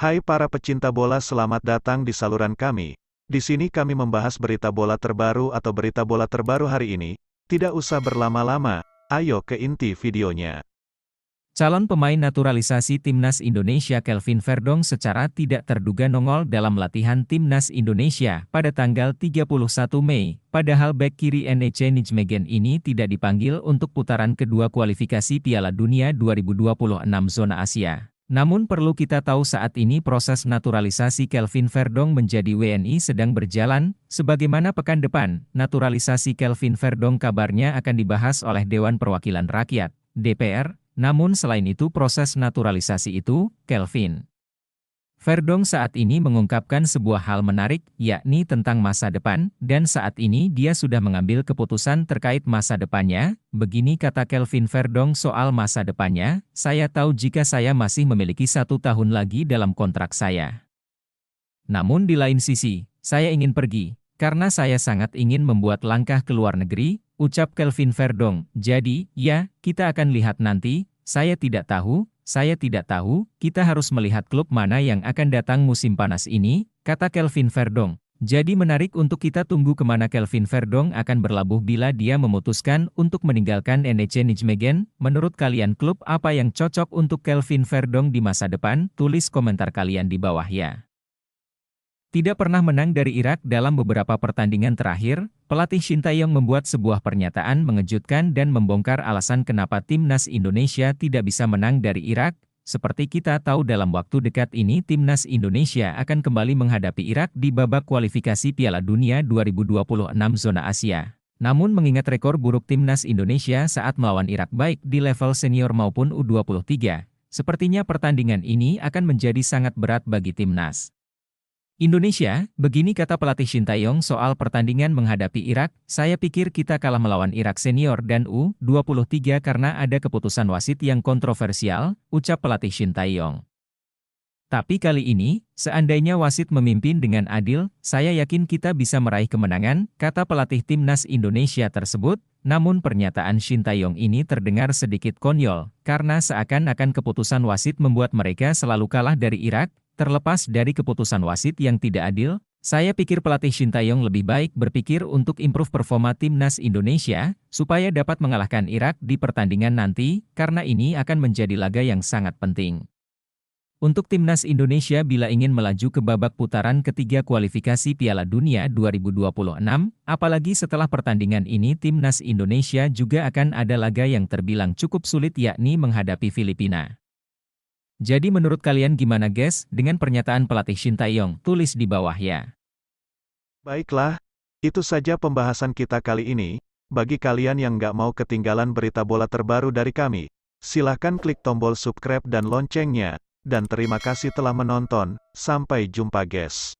Hai para pecinta bola, selamat datang di saluran kami. Di sini kami membahas berita bola terbaru atau berita bola terbaru hari ini. Tidak usah berlama-lama, ayo ke inti videonya. Calon pemain naturalisasi Timnas Indonesia Kelvin Verdong secara tidak terduga nongol dalam latihan Timnas Indonesia pada tanggal 31 Mei, padahal bek kiri NEC Nijmegen ini tidak dipanggil untuk putaran kedua kualifikasi Piala Dunia 2026 zona Asia. Namun perlu kita tahu saat ini proses naturalisasi Kelvin Verdong menjadi WNI sedang berjalan, sebagaimana pekan depan, naturalisasi Kelvin Verdong kabarnya akan dibahas oleh Dewan Perwakilan Rakyat, DPR. Namun selain itu proses naturalisasi itu, Kelvin Verdong saat ini mengungkapkan sebuah hal menarik, yakni tentang masa depan, dan saat ini dia sudah mengambil keputusan terkait masa depannya. Begini kata Kelvin Verdong soal masa depannya, "Saya tahu jika saya masih memiliki 1 tahun lagi dalam kontrak saya. Namun di lain sisi, saya ingin pergi, karena saya sangat ingin membuat langkah ke luar negeri," ucap Kelvin Verdong. "Jadi, ya, kita akan lihat nanti, saya tidak tahu, kita harus melihat klub mana yang akan datang musim panas ini," kata Kelvin Verdong. Jadi menarik untuk kita tunggu kemana Kelvin Verdong akan berlabuh bila dia memutuskan untuk meninggalkan NEC Nijmegen. Menurut kalian klub apa yang cocok untuk Kelvin Verdong di masa depan? Tulis komentar kalian di bawah ya. Tidak pernah menang dari Irak dalam beberapa pertandingan terakhir, pelatih Shin Tae-yong membuat sebuah pernyataan mengejutkan dan membongkar alasan kenapa Timnas Indonesia tidak bisa menang dari Irak. Seperti kita tahu dalam waktu dekat ini Timnas Indonesia akan kembali menghadapi Irak di babak kualifikasi Piala Dunia 2026 zona Asia. Namun mengingat rekor buruk Timnas Indonesia saat melawan Irak baik di level senior maupun U23, sepertinya pertandingan ini akan menjadi sangat berat bagi Timnas Indonesia. Begini kata pelatih Shin Tae-yong soal pertandingan menghadapi Irak, "Saya pikir kita kalah melawan Irak senior dan U23 karena ada keputusan wasit yang kontroversial," ucap pelatih Shin Tae-yong. "Tapi kali ini, seandainya wasit memimpin dengan adil, saya yakin kita bisa meraih kemenangan," kata pelatih Timnas Indonesia tersebut. Namun pernyataan Shin Tae-yong ini terdengar sedikit konyol, karena seakan-akan keputusan wasit membuat mereka selalu kalah dari Irak. Terlepas dari keputusan wasit yang tidak adil, saya pikir pelatih Shin Tae-yong lebih baik berpikir untuk improve performa Timnas Indonesia, supaya dapat mengalahkan Irak di pertandingan nanti, karena ini akan menjadi laga yang sangat penting untuk Timnas Indonesia bila ingin melaju ke babak putaran ketiga kualifikasi Piala Dunia 2026, apalagi setelah pertandingan ini Timnas Indonesia juga akan ada laga yang terbilang cukup sulit yakni menghadapi Filipina. Jadi menurut kalian gimana guys dengan pernyataan pelatih Shin Tae-yong? Tulis di bawah ya. Baiklah, itu saja pembahasan kita kali ini. Bagi kalian yang nggak mau ketinggalan berita bola terbaru dari kami, silahkan klik tombol subscribe dan loncengnya. Dan terima kasih telah menonton, sampai jumpa guys.